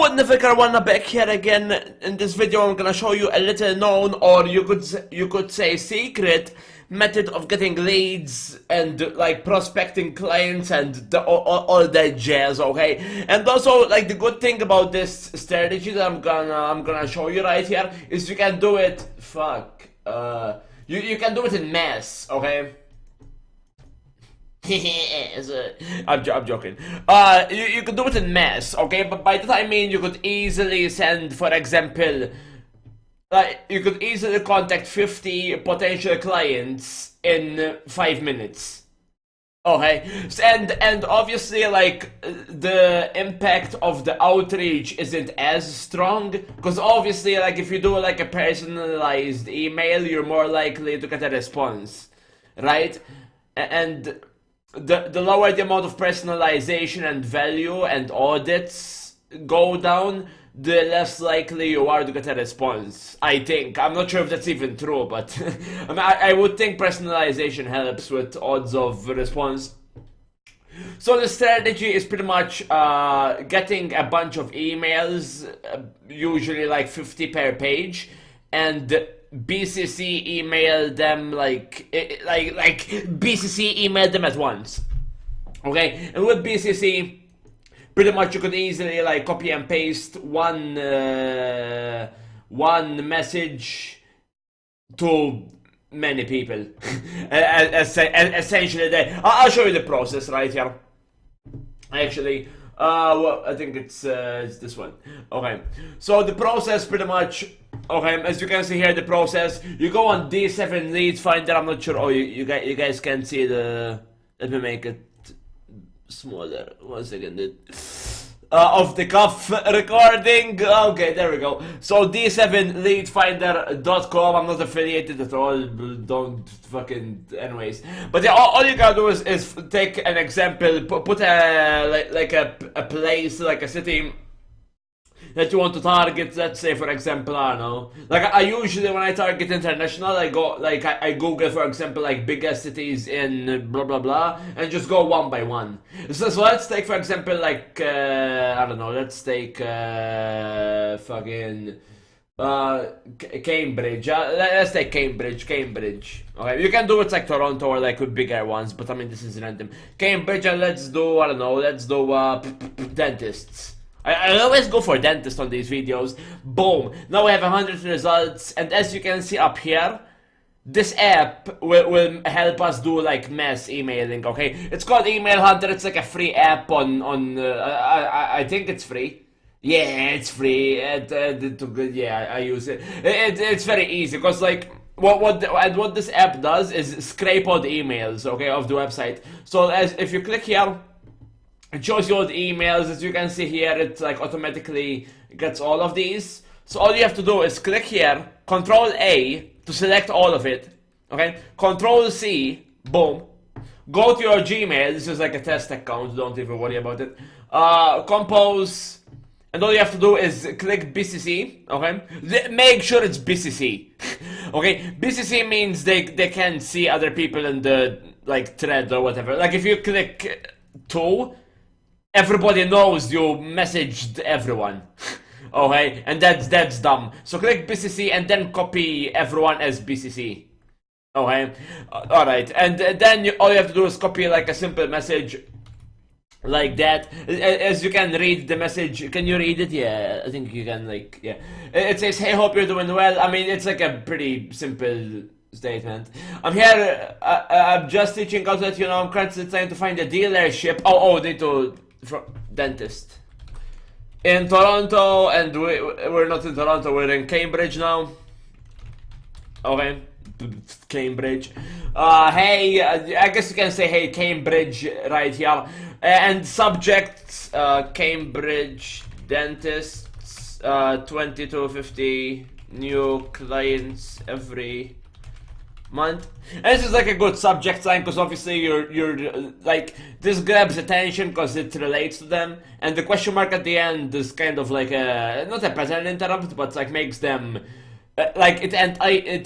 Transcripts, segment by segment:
Hello, Nivika back here again. In this video I'm gonna show you a little known, or you could say secret method of getting leads and like prospecting clients and all that jazz, okay? And also, like, the good thing about this strategy that I'm gonna show you right here is you can do it you can do it in mass, okay? I'm joking. You could do it in mass, okay? But by that I mean you could easily send, for example, you could easily contact 50 potential clients in 5 minutes. Okay, and obviously, like, the impact of the outreach isn't as strong, because obviously, like, if you do like a personalized email, you're more likely to get a response, right? And the lower the amount of personalization and value and audits go down, the less likely you are to get a response. I think. I'm not sure if that's even true, but I mean, I would think personalization helps with odds of response. So the strategy is pretty much getting a bunch of emails, usually like 50 per page, and BCC email them like BCC email them at once. Okay, and with BCC, pretty much you could easily like copy and paste one message to many people. Essentially, I'll show you the process right here. Actually, well, I think it's this one. Okay, so the process pretty much. Okay, as you can see here, the process. You go on D7 Lead Finder. I'm not sure. Oh, you guys can see the. Let me make it smaller. 1 second. Off the cuff recording. Okay, there we go. So d7leadfinder.com. I'm not affiliated at all. Don't fucking. Anyways, but yeah, all you gotta do is take an example. Put a place, like a city that you want to target. Let's say, for example, I don't know. Like, I usually, when I target international, I go like I Google, for example, like biggest cities in blah blah blah, and just go one by one. So let's take, for example, like I don't know. Let's take fucking Cambridge. Let's take Cambridge. Okay, you can do it like Toronto or like with bigger ones, but I mean, this is random. Cambridge, and let's do, I don't know. Let's do dentists. I always go for dentist on these videos. Boom. Now we have 100 results, and as you can see up here, this app will help us do like mass emailing, okay? It's called Email Hunter. It's like a free app on I think it's free. Yeah, it's free. Yeah, I use it. It's very easy, because like what this app does is scrape all the emails, okay, of the website. So if you click here, it shows you all the emails. As you can see here, it like automatically gets all of these. So all you have to do is click here, Control A to select all of it. Okay, Control C, boom. Go to your Gmail. This is like a test account. Don't even worry about it. Compose, and all you have to do is click BCC. Okay, make sure it's BCC. Okay, BCC means they can see other people in the like thread or whatever. Like if you click 2. Everybody knows you messaged everyone. Okay, and that's dumb. So click BCC and then copy everyone as BCC. Okay, alright, and then all you have to do is copy like a simple message like that. As you can read the message. Can you read it? Yeah, I think you can. Like, yeah, it says, "Hey, hope you're doing well." I mean, it's like a pretty simple statement. I'm here. I'm just teaching out that, you know, I'm currently trying to find a dealership. Oh, need to. From dentist in Toronto, and we're not in Toronto, we're in Cambridge now. Okay, Cambridge. Hey, I guess you can say, hey, Cambridge right here. And subject, Cambridge dentists, 20 to 50 new clients every month. And this is like a good subject line, because obviously you're like, this grabs attention because it relates to them, and the question mark at the end is kind of like a, not a pattern interrupt, but like makes them like it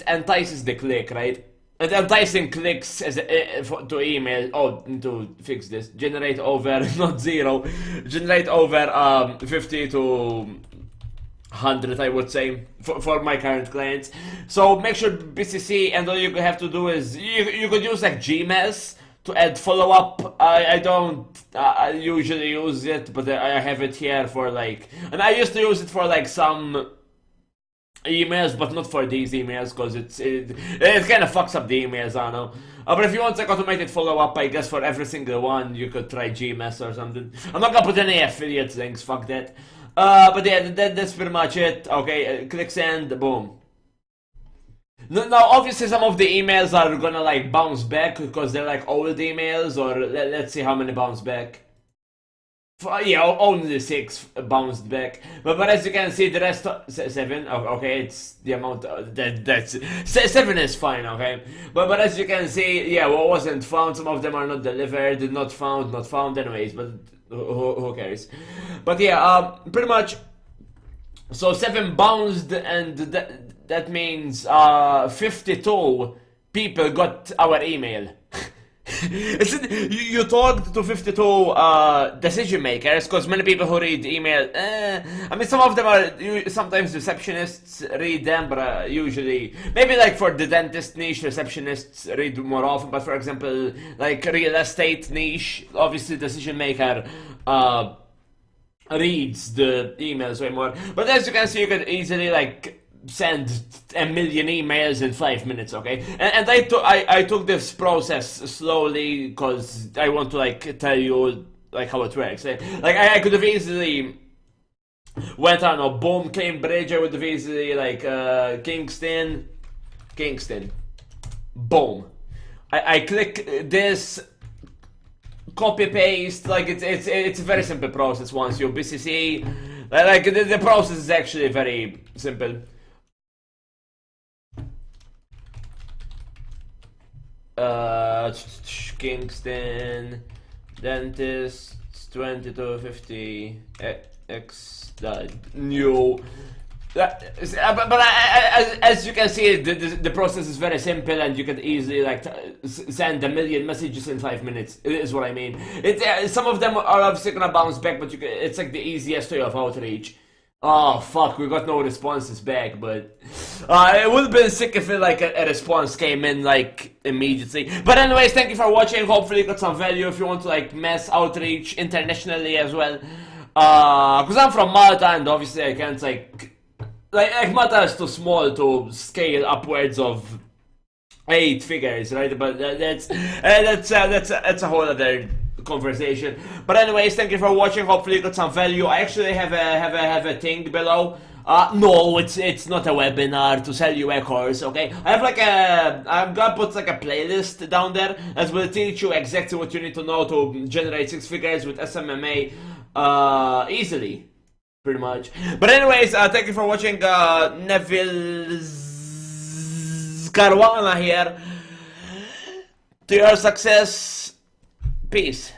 entices the click, right? And enticing clicks as to email. Oh, to fix this, generate over not 0, generate over 50 to 100, I would say, for my current clients. So make sure BCC, and all you have to do is you could use like Gmails to add follow-up. I don't usually use it, but I have it here for like, and I used to use it for like some emails, but not for these emails, because it kind of fucks up the emails, I don't know. But if you want like automated follow-up, I guess for every single one, you could try Gmail or something. I'm not gonna put any affiliate links, fuck that. But yeah, that's pretty much it. Okay, click send, boom. Now, obviously, some of the emails are gonna like bounce back because they're like old emails, or let's see how many bounce back. Yeah, only 6 bounced back, but as you can see, the rest 7. Okay, it's the amount that's 7 is fine. Okay, but as you can see, yeah, what wasn't found, some of them are not delivered, not found anyways. But who cares? But yeah, pretty much. So 7 bounced, and that means 52 people got our email. You talked to 52 decision makers, because many people who read email, I mean, some of them are sometimes receptionists read them, but usually maybe like for the dentist niche, receptionists read more often. But for example, like real estate niche, obviously decision maker reads the emails way more. But as you can see, you could easily like send a million emails in 5 minutes, okay? And I took this process slowly because I want to like tell you like how it works. Like I could have easily went on a boom, Cambridge. I would have easily like Kingston, boom. I click this, copy paste. Like it's a very simple process once you BCC. Like the process is actually very simple. Kingston dentist 2250 X new. But as you can see, the process is very simple, and you can easily like send a million messages in 5 minutes. Is what I mean. Some of them are obviously gonna bounce back, but it's like the easiest way of outreach. Oh fuck, we got no responses back, but it would have been sick if like a response came in like immediately. But anyways, thank you for watching. Hopefully you got some value. If you want to like mass outreach internationally as well, because I'm from Malta, and obviously I can't like Malta is too small to scale upwards of 8 figures, right? But that's a whole other conversation. But anyways, thank you for watching. Hopefully you got some value. I actually have a thing below. No, it's not a webinar to sell you a course, okay? I have like I'm gonna put like a playlist down there that will teach you exactly what you need to know to generate 6 figures with SMMA easily, pretty much. But anyways, thank you for watching. Neville Caruana here. To your success. Peace.